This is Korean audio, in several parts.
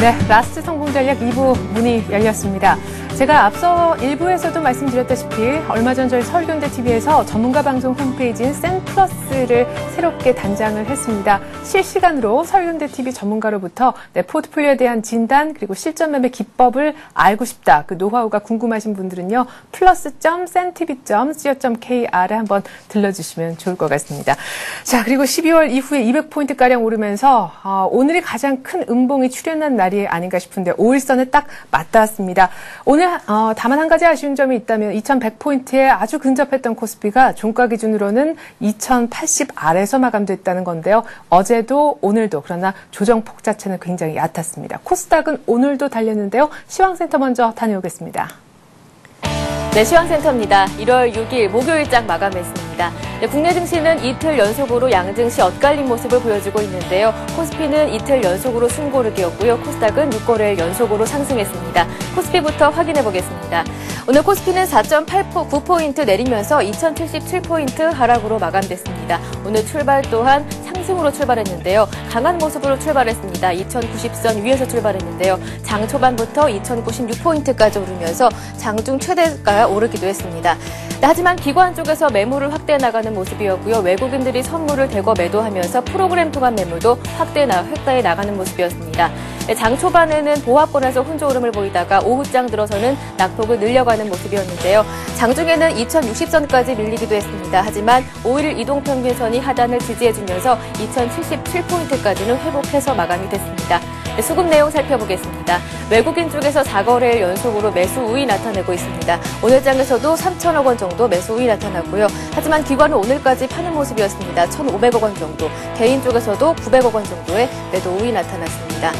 네, 라스트 성공 전략 2부 문이 열렸습니다. 제가 앞서 1부에서도 말씀드렸다시피 얼마 전 저희 서울경제TV에서 전문가 방송 홈페이지인 센플러스를 새롭게 단장을 했습니다. 실시간으로 서울경제TV 전문가로부터 내 포트폴리오에 대한 진단 그리고 실전 매매 기법을 알고 싶다. 그 노하우가 궁금하신 분들은요. plus.centtv.co.kr에 한번 들러주시면 좋을 것 같습니다. 자, 그리고 12월 이후에 200포인트가량 오르면서 오늘이 가장 큰 음봉이 출현한 날이 아닌가 싶은데 5일선에 딱 맞닿았습니다. 오늘 다만 한 가지 아쉬운 점이 있다면 2100포인트에 아주 근접했던 코스피가 종가 기준으로는 2080 아래서 마감됐다는 건데요. 어제도 오늘도 그러나 조정폭 자체는 굉장히 얕았습니다. 코스닥은 오늘도 달렸는데요. 시황센터 먼저 다녀오겠습니다. 네, 시황센터입니다. 1월 6일 목요일장 마감했습니다. 네, 국내 증시는 이틀 연속으로 양증시 엇갈린 모습을 보여주고 있는데요. 코스피는 이틀 연속으로 순고르기였고요. 코스닥은 6거래일 연속으로 상승했습니다. 코스피부터 확인해 보겠습니다. 오늘 코스피는 4.89포인트 내리면서 2077포인트 하락으로 마감됐습니다. 오늘 출발 또한 상승으로 출발했는데요. 강한 모습으로 출발했습니다. 2090선 위에서 출발했는데요. 장 초반부터 2096포인트까지 오르면서 장중 최대가 오르기도 했습니다. 하지만 기관 쪽에서 매물을 확대해 나가는 모습이었고요. 외국인들이 선물을 대거 매도하면서 프로그램 통한 매물도 확대해 나가는 모습이었습니다. 장 초반에는 보합권에서 혼조오름을 보이다가 오후장 들어서는 낙폭을 늘려가는 모습이었는데요. 장중에는 2060선까지 밀리기도 했습니다. 하지만 5일 이동평균선이 하단을 지지해주면서 2077포인트까지는 회복해서 마감이 됐습니다. 수급 내용 살펴보겠습니다. 외국인 쪽에서 4거래일 연속으로 매수 우위 나타내고 있습니다. 오늘 장에서도 3천억 원 정도 매수 우위 나타났고요. 하지만 기관은 오늘까지 파는 모습이었습니다. 1,500억 원 정도, 개인 쪽에서도 900억 원 정도의 매도 우위 나타났습니다.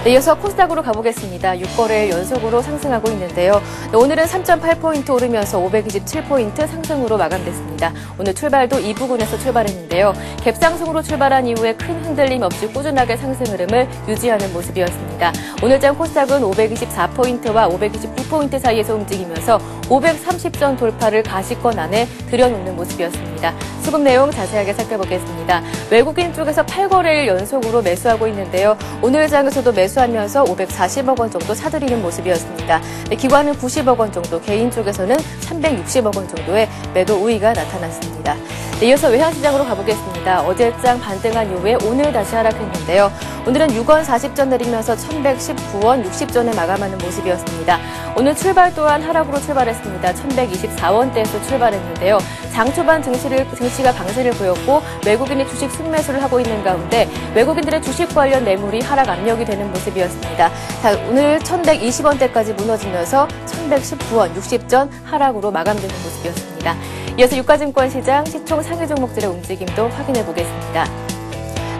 네, 이어서 코스닥으로 가보겠습니다. 6거래일 연속으로 상승하고 있는데요. 네, 오늘은 3.8포인트 오르면서 527포인트 상승으로 마감됐습니다. 오늘 출발도 이 부근에서 출발했는데요. 갭상승으로 출발한 이후에 큰 흔들림 없이 꾸준하게 상승 흐름을 유지하는 모습이었습니다. 오늘장 코스닥은 524포인트와 529포인트 사이에서 움직이면서 530선 돌파를 가시권 안에 들여놓는 모습이었습니다. 수급 내용 자세하게 살펴보겠습니다. 외국인 쪽에서 8거래일 연속으로 매수하고 있는데요. 오늘 장에서도 매수하면서 540억 원 정도 사들이는 모습이었습니다. 네, 기관은 90억 원 정도, 개인 쪽에서는 360억 원 정도의 매도 우위가 나타났습니다. 네, 이어서 외환시장으로 가보겠습니다. 어제장 반등한 이후에 오늘 다시 하락했는데요. 오늘은 6원 40전 내리면서 1119원 60전에 마감하는 모습이었습니다. 오늘 출발 또한 하락으로 출발했습니다. 1124원대에서 출발했는데요. 장 초반 증시가 강세를 보였고 외국인이 주식 순매수를 하고 있는 가운데 외국인들의 주식 관련 매물이 하락 압력이 되는 모습이었습니다. 자, 오늘 1120원대까지 무너지면서 1119원 60전 하락으로 마감되는 모습이었습니다. 이어서 유가증권 시장 시총 상위 종목들의 움직임도 확인해 보겠습니다.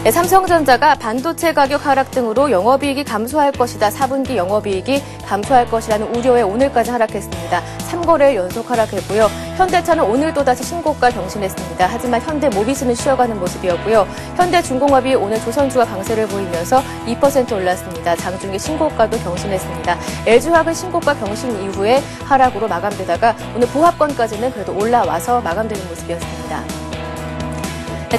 네, 삼성전자가 반도체 가격 하락 등으로 영업이익이 감소할 것이다. 4분기 영업이익이 감소할 것이라는 우려에 오늘까지 하락했습니다. 3거래일 연속 하락했고요. 현대차는 오늘 또다시 신고가 경신했습니다. 하지만 현대모비스는 쉬어가는 모습이었고요. 현대중공업이 오늘 조선주가 강세를 보이면서 2% 올랐습니다. 장중에 신고가도 경신했습니다. LG화학은 신고가 경신 이후에 하락으로 마감되다가 오늘 보합권까지는 그래도 올라와서 마감되는 모습이었습니다.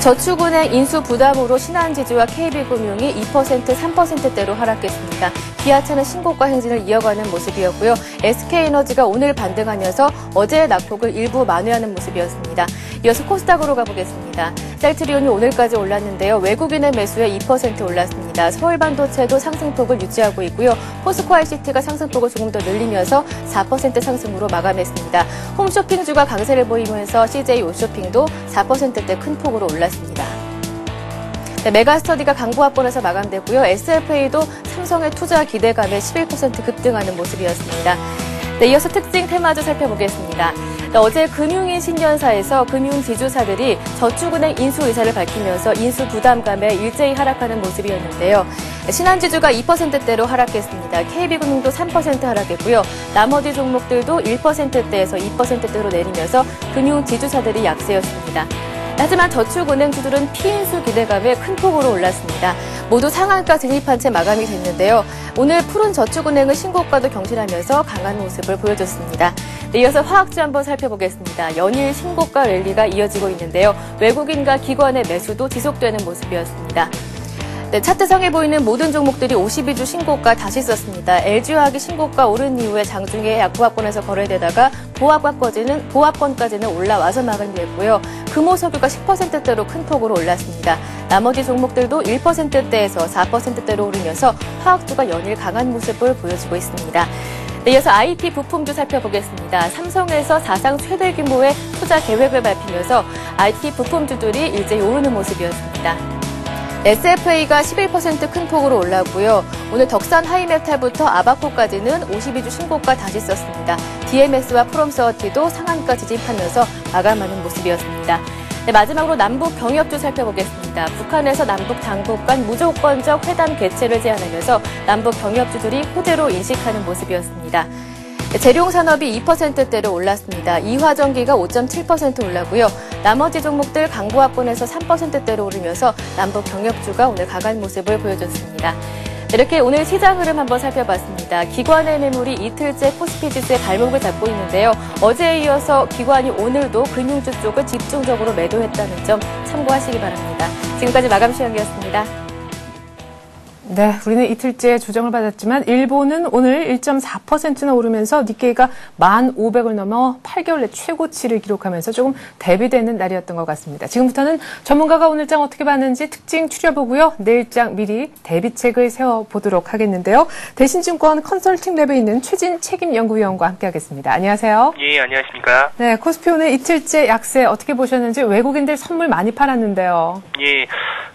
저축은행 인수 부담으로 신한지주와 KB금융이 2%, 3%대로 하락했습니다. 기아차는 신고가 행진을 이어가는 모습이었고요. SK에너지가 오늘 반등하면서 어제의 낙폭을 일부 만회하는 모습이었습니다. 이어서 코스닥으로 가보겠습니다. 셀트리온이 오늘까지 올랐는데요. 외국인의 매수에 2% 올랐습니다. 서울반도체도 상승폭을 유지하고 있고요. 포스코 ICT가 상승폭을 조금 더 늘리면서 4% 상승으로 마감했습니다. 홈쇼핑주가 강세를 보이면서 CJ 홈쇼핑도 4%대 큰 폭으로 올랐습니다. 네, 메가스터디가 강보합권에서 마감됐고요. SFA도 삼성의 투자 기대감에 11% 급등하는 모습이었습니다. 네, 이어서 특징 테마주 살펴보겠습니다. 네, 어제 금융인 신년사에서 금융지주사들이 저축은행 인수 의사를 밝히면서 인수 부담감에 일제히 하락하는 모습이었는데요. 신한지주가 2%대로 하락했습니다. KB금융도 3% 하락했고요. 나머지 종목들도 1%대에서 2%대로 내리면서 금융지주사들이 약세였습니다. 하지만 저축은행주들은 피인수 기대감에 큰 폭으로 올랐습니다. 모두 상한가 진입한 채 마감이 됐는데요. 오늘 푸른 저축은행은 신고가도 경신하면서 강한 모습을 보여줬습니다. 네, 이어서 화학주 한번 살펴보겠습니다. 연일 신고가 랠리가 이어지고 있는데요. 외국인과 기관의 매수도 지속되는 모습이었습니다. 네, 차트상에 보이는 모든 종목들이 52주 신고가 다시 썼습니다. LG화학이 신고가 오른 이후에 장중에 약보합권에서 거래되다가 보합권까지는 올라와서 마감됐고요. 금호석유가 10%대로 큰 폭으로 올랐습니다. 나머지 종목들도 1%대에서 4%대로 오르면서 화학주가 연일 강한 모습을 보여주고 있습니다. 네, 이어서 IT 부품주 살펴보겠습니다. 삼성에서 사상 최대 규모의 투자 계획을 밝히면서 IT 부품주들이 일제히 오르는 모습이었습니다. SFA가 11% 큰 폭으로 올랐고요. 오늘 덕산 하이메탈부터 아바코까지는 52주 신고가 다시 썼습니다. DMS와 프롬서티도 상한가 지집하면서 마감하는 모습이었습니다. 네, 마지막으로 남북 경협주 살펴보겠습니다. 북한에서 남북 당국 간 무조건적 회담 개최를 제안하면서 남북 경협주들이 호재로 인식하는 모습이었습니다. 재룡산업이 2%대로 올랐습니다. 이화전기가 5.7% 올랐고요. 나머지 종목들 강보합권에서 3%대로 오르면서 남북 경협주가 오늘 강한 모습을 보여줬습니다. 이렇게 오늘 시장 흐름 한번 살펴봤습니다. 기관의 매물이 이틀째 코스피 지수의 발목을 잡고 있는데요. 어제에 이어서 기관이 오늘도 금융주 쪽을 집중적으로 매도했다는 점 참고하시기 바랍니다. 지금까지 마감 시황이었습니다. 네, 우리는 이틀째 조정을 받았지만 일본은 오늘 1.4%나 오르면서 니케이가 1,500을 넘어 8개월 내 최고치를 기록하면서 조금 대비되는 날이었던 것 같습니다. 지금부터는 전문가가 오늘장 어떻게 봤는지 특징 추려보고요. 내일장 미리 대비책을 세워보도록 하겠는데요. 대신증권 컨설팅 랩에 있는 최진 책임연구위원과 함께하겠습니다. 안녕하세요. 예, 안녕하십니까. 네, 코스피 오늘 이틀째 약세 어떻게 보셨는지 외국인들 선물 많이 팔았는데요. 예,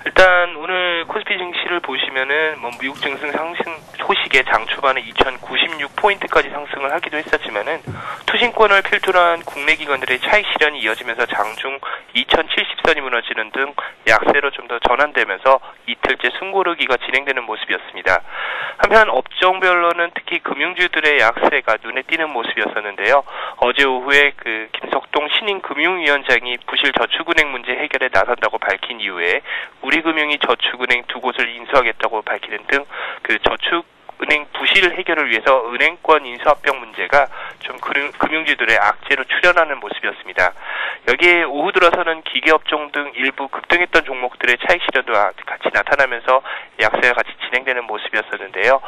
일단 오늘 코스피 증시를 보시면은 미국 증시 상승 소식에 장 초반에 2,096포인트까지 상승을 하기도 했었지만은 투신권을 필두로 한 국내 기관들의 차익 실현이 이어지면서 장중 2,070선이 무너지는 등 약세로 좀 더 전환되면서 이틀째 숨고르기가 진행되는 모습이었습니다. 한편 업종별로는 특히 금융주들의 약세가 눈에 띄는 모습이었었는데요. 어제 오후에 김석동 신임 금융위원장이 부실 저축은행 문제 해결에 나선다고 밝힌 이후에 우리금융이 저축은행 두 곳을 인수하겠다고 밝히는 등 저축은행 부실 해결을 위해서 은행권 인수합병 문제가 좀 금융주들의 악재로 출현하는 모습이었습니다. 여기에 오후 들어서는 기계업종 등 일부 급등했던 종목들의 차익 실현도 같이 나타나면서 약세가 같이 진행되는 모습이었었는데요.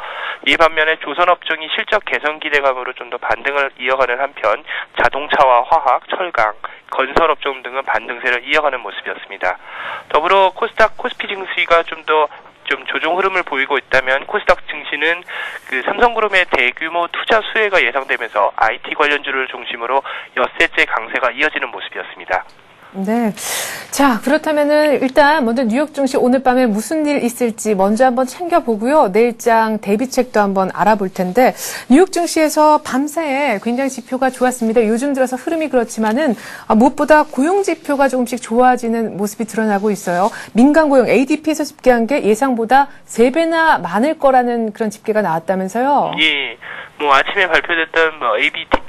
이 반면에 조선업종이 실적 개선 기대감으로 좀 더 반등을 이어가는 한편 자동차와 화학, 철강, 건설업종 등은 반등세를 이어가는 모습이었습니다. 더불어 코스피 증시가 좀 조정 흐름을 보이고 있다면 코스닥 증시는 삼성그룹의 대규모 투자 수혜가 예상되면서 IT 관련주를 중심으로 엿새째 강세가 이어지는 모습이었습니다. 네. 자, 그렇다면은 일단 먼저 뉴욕 증시 오늘 밤에 무슨 일 있을지 먼저 한번 챙겨보고요. 내일장 대비책도 한번 알아볼 텐데 뉴욕 증시에서 밤사이에 굉장히 지표가 좋았습니다. 요즘 들어서 흐름이 그렇지만은 무엇보다 고용 지표가 조금씩 좋아지는 모습이 드러나고 있어요. 민간 고용 ADP에서 집계한 게 예상보다 3배나 많을 거라는 그런 집계가 나왔다면서요. 예. 아침에 발표됐던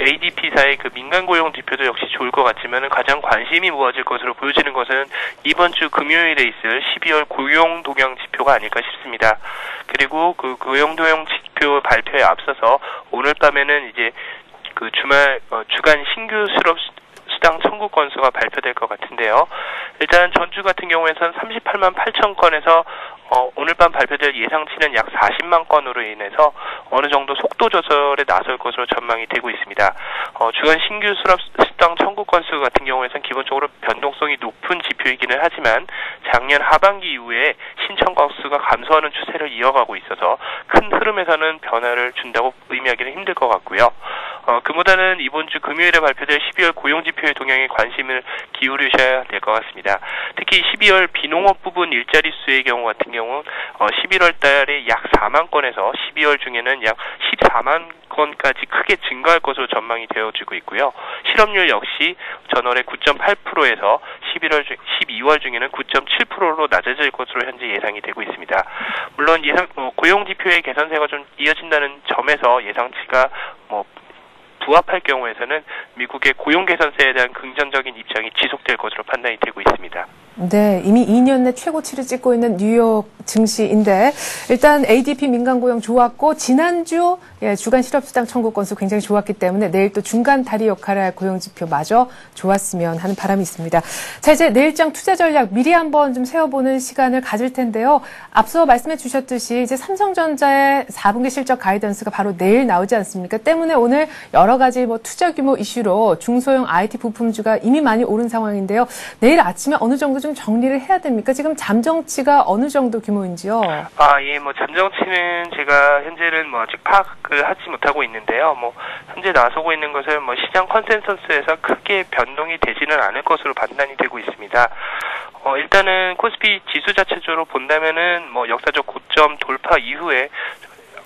ADP사의 민간 고용 지표도 역시 좋을 것 같지만은 가장 관심이 모아질 것으로 보여지는 것은 이번 주 금요일에 있을 12월 고용 동향 지표가 아닐까 싶습니다. 그리고 고용 동향 지표 발표에 앞서서 오늘 밤에는 이제 주간 신규 수당 청구 건수가 발표될 것 같은데요. 일단 전주 같은 경우에선 38만 8천 건에서 오늘 밤 발표될 예상치는 약 40만 건으로 인해서 어느 정도 속도 조절에 나설 것으로 전망이 되고 있습니다. 주간 신규 수당 청구 건수 같은 경우에는 기본적으로 변동성이 높은 지표이기는 하지만 작년 하반기 이후에 신청 건수가 감소하는 추세를 이어가고 있어서 큰 흐름에서는 변화를 준다고 의미하기는 힘들 것 같고요. 그보다는 이번 주 금요일에 발표될 12월 고용지표의 동향에 관심을 기울이셔야 될 것 같습니다. 특히 12월 비농업 부분 일자리 수의 경우 같은 경우 11월 달에 약 4만 건에서 12월 중에는 약 14만 건까지 크게 증가할 것으로 전망이 되어지고 있고요. 실업률 역시 전월에 9.8%에서 12월 중에는 9.7%로 낮아질 것으로 현재 예상이 되고 있습니다. 물론 고용지표의 개선세가 좀 이어진다는 점에서 예상치가 부합할 경우에서는 미국의 고용 개선세에 대한 긍정적인 입장이 지속될 것으로 판단이 되고 있습니다. 네, 이미 2년 내 최고치를 찍고 있는 뉴욕 증시인데 일단 ADP 민간 고용 좋았고 지난주 주간 실업수당 청구 건수 굉장히 좋았기 때문에 내일 또 중간 다리 역할을 할 고용지표마저 좋았으면 하는 바람이 있습니다. 자, 이제 내일장 투자 전략 미리 한번 좀 세워보는 시간을 가질 텐데요. 앞서 말씀해 주셨듯이 이제 삼성전자의 4분기 실적 가이던스가 바로 내일 나오지 않습니까? 때문에 오늘 여러 가지 투자 규모 이슈로 중소형 IT 부품주가 이미 많이 오른 상황인데요. 내일 아침에 어느 정도 좀 정리를 해야 됩니까? 지금 잠정치가 어느 정도 규모인지요? 예, 잠정치는 제가 현재는 아직 파악을 하지 못하고 있는데요. 현재 나서고 있는 것은 시장 컨센서스에서 크게 변동이 되지는 않을 것으로 판단이 되고 있습니다. 일단은 코스피 지수 자체적으로 본다면은 역사적 고점 돌파 이후에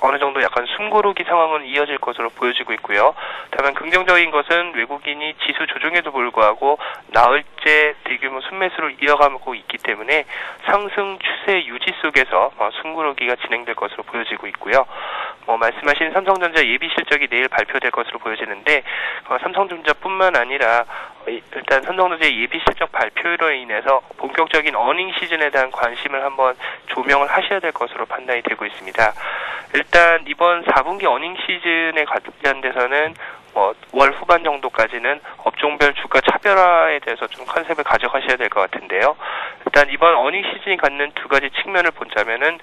어느 정도 약간 숨고르기 상황은 이어질 것으로 보여지고 있고요. 다만 긍정적인 것은 외국인이 지수 조정에도 불구하고 나흘째 대규모 순매수를 이어가고 있기 때문에 상승 추세 유지 속에서 숨고르기가 진행될 것으로 보여지고 있고요. 말씀하신 삼성전자 예비 실적이 내일 발표될 것으로 보여지는데 삼성전자뿐만 아니라 일단 삼성전자 예비 실적 발표로 인해서 본격적인 어닝 시즌에 대한 관심을 한번 조명을 하셔야 될 것으로 판단이 되고 있습니다. 일단 이번 4분기 어닝 시즌에 관련돼서는 월 후반 정도까지는 업종별 주가 차별화에 대해서 좀 컨셉을 가져가셔야 될 것 같은데요. 일단 이번 어닝 시즌이 갖는 두 가지 측면을 본다면은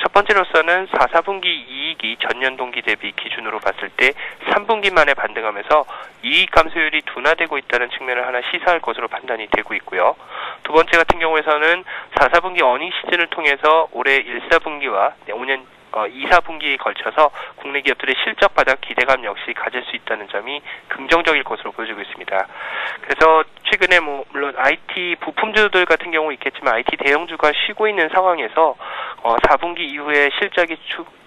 첫 번째로서는 4분기 이익이 전년 동기 대비 기준으로 봤을 때 3분기 만에 반등하면서 이익 감소율이 둔화되고 있다는 측면을 하나 시사할 것으로 판단이 되고 있고요. 두 번째 같은 경우에서는 4분기 어닝 시즌을 통해서 올해 1, 4분기와 5년 2, 4분기에 걸쳐서 국내 기업들의 실적 바닥 기대감 역시 가질 수 있다는 점이 긍정적일 것으로 보여지고 있습니다. 그래서 최근에 물론 IT 부품주들 같은 경우 있겠지만 IT 대형주가 쉬고 있는 상황에서 4분기 이후에 실적이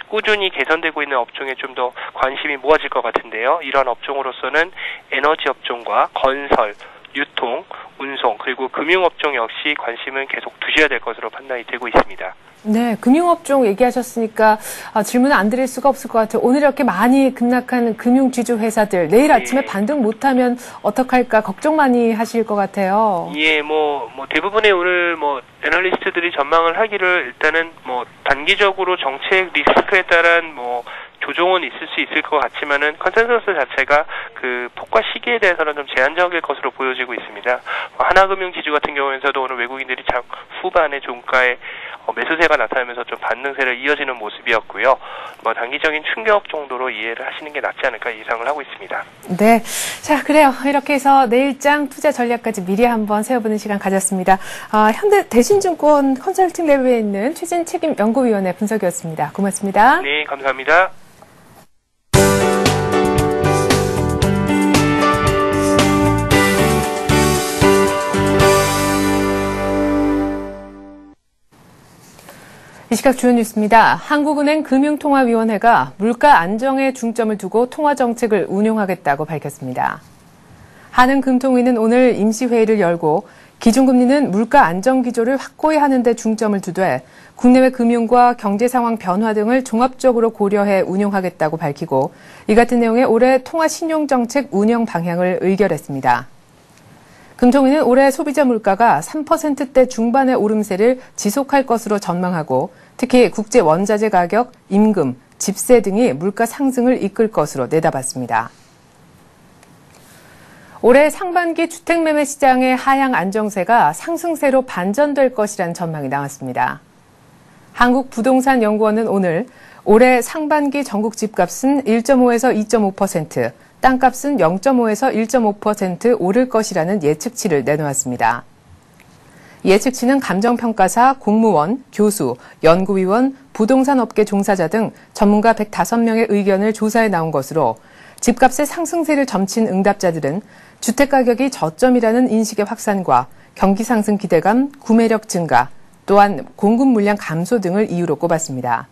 꾸준히 개선되고 있는 업종에 좀 더 관심이 모아질 것 같은데요. 이러한 업종으로서는 에너지 업종과 건설, 유통, 운송, 그리고 금융업종 역시 관심은 계속 두셔야 될 것으로 판단이 되고 있습니다. 네, 금융업종 얘기하셨으니까 질문을 안 드릴 수가 없을 것 같아요. 오늘 이렇게 많이 급락한 금융지주 회사들 내일 아침에 반등 못하면 어떡할까 걱정 많이 하실 것 같아요. 예, 대부분의 오늘 애널리스트들이 전망을 하기를 일단은 단기적으로 정책 리스크에 따른 조정은 있을 수 있을 것 같지만은 컨센서스 자체가 그 폭과 시기에 대해서는 좀 제한적일 것으로 보여지고 있습니다. 하나금융지주 같은 경우에서도 오늘 외국인들이 후반에 종가에 매수세가 나타나면서 좀 반등세를 이어지는 모습이었고요. 단기적인 충격 정도로 이해를 하시는 게 낫지 않을까 예상을 하고 있습니다. 네. 자, 그래요. 이렇게 해서 내일장 투자 전략까지 미리 한번 세워보는 시간 가졌습니다. 현대 대신증권 컨설팅 랩에 있는 최진 책임 연구위원의 분석이었습니다. 고맙습니다. 네, 감사합니다. 이 시각 주요 뉴스입니다. 한국은행 금융통화위원회가 물가 안정에 중점을 두고 통화정책을 운용하겠다고 밝혔습니다. 한은금통위는 오늘 임시회의를 열고 기준금리는 물가 안정 기조를 확고히 하는 데 중점을 두되 국내외 금융과 경제 상황 변화 등을 종합적으로 고려해 운용하겠다고 밝히고 이 같은 내용의 올해 통화신용정책 운영 방향을 의결했습니다. 금통위는 올해 소비자 물가가 3%대 중반의 오름세를 지속할 것으로 전망하고 특히 국제 원자재 가격, 임금, 집세 등이 물가 상승을 이끌 것으로 내다봤습니다. 올해 상반기 주택매매 시장의 하향 안정세가 상승세로 반전될 것이라는 전망이 나왔습니다. 한국부동산연구원은 오늘 올해 상반기 전국 집값은 1.5에서 2.5%, 땅값은 0.5에서 1.5% 오를 것이라는 예측치를 내놓았습니다. 예측치는 감정평가사, 공무원, 교수, 연구위원, 부동산업계 종사자 등 전문가 105명의 의견을 조사해 나온 것으로 집값의 상승세를 점친 응답자들은 주택가격이 저점이라는 인식의 확산과 경기 상승 기대감, 구매력 증가, 또한 공급 물량 감소 등을 이유로 꼽았습니다.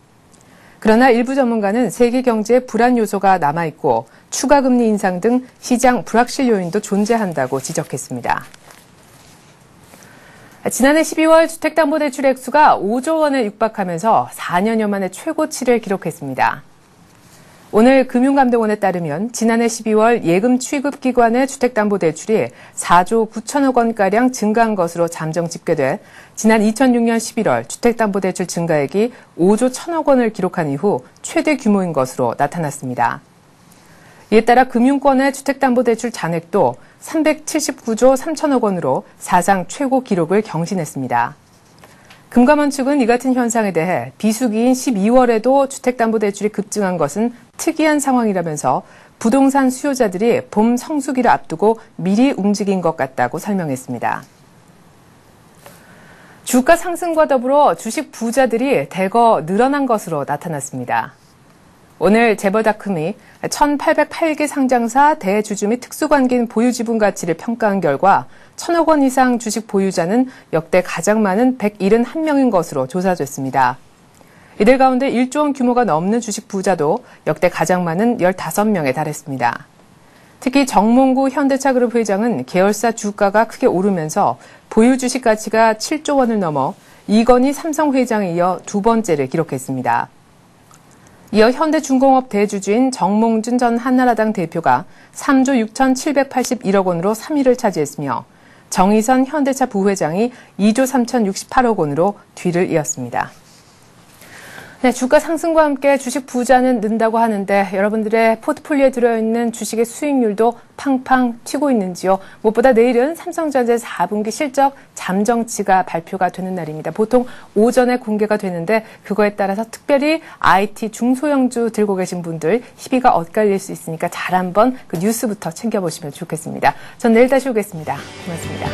그러나 일부 전문가는 세계 경제에 불안 요소가 남아있고 추가 금리 인상 등 시장 불확실 요인도 존재한다고 지적했습니다. 지난해 12월 주택담보대출 액수가 5조 원에 육박하면서 4년여 만에 최고치를 기록했습니다. 오늘 금융감독원에 따르면 지난해 12월 예금 취급기관의 주택담보대출이 4조 9천억 원가량 증가한 것으로 잠정 집계돼 지난 2006년 11월 주택담보대출 증가액이 5조 1천억 원을 기록한 이후 최대 규모인 것으로 나타났습니다. 이에 따라 금융권의 주택담보대출 잔액도 379조 3천억 원으로 사상 최고 기록을 경신했습니다. 금감원 측은 이 같은 현상에 대해 비수기인 12월에도 주택담보대출이 급증한 것은 특이한 상황이라면서 부동산 수요자들이 봄 성수기를 앞두고 미리 움직인 것 같다고 설명했습니다. 주가 상승과 더불어 주식 부자들이 대거 늘어난 것으로 나타났습니다. 오늘 재벌다큐이 1,808개 상장사 대주주 및 특수관계인 보유지분 가치를 평가한 결과 1,000억 원 이상 주식 보유자는 역대 가장 많은 171명인 것으로 조사됐습니다. 이들 가운데 1조 원 규모가 넘는 주식 부자도 역대 가장 많은 15명에 달했습니다. 특히 정몽구 현대차그룹 회장은 계열사 주가가 크게 오르면서 보유 주식 가치가 7조 원을 넘어 이건희 삼성 회장에 이어 두 번째를 기록했습니다. 이어 현대중공업 대주주인 정몽준 전 한나라당 대표가 3조 6,781억 원으로 3위를 차지했으며 정의선 현대차 부회장이 2조 3,068억 원으로 뒤를 이었습니다. 네, 주가 상승과 함께 주식 부자는 는다고 하는데 여러분들의 포트폴리오에 들어있는 주식의 수익률도 팡팡 튀고 있는지요? 무엇보다 내일은 삼성전자 4분기 실적 잠정치가 발표가 되는 날입니다. 보통 오전에 공개가 되는데 그거에 따라서 특별히 IT 중소형주 들고 계신 분들 희비가 엇갈릴 수 있으니까 잘 한번 그 뉴스부터 챙겨보시면 좋겠습니다. 전 내일 다시 오겠습니다. 고맙습니다.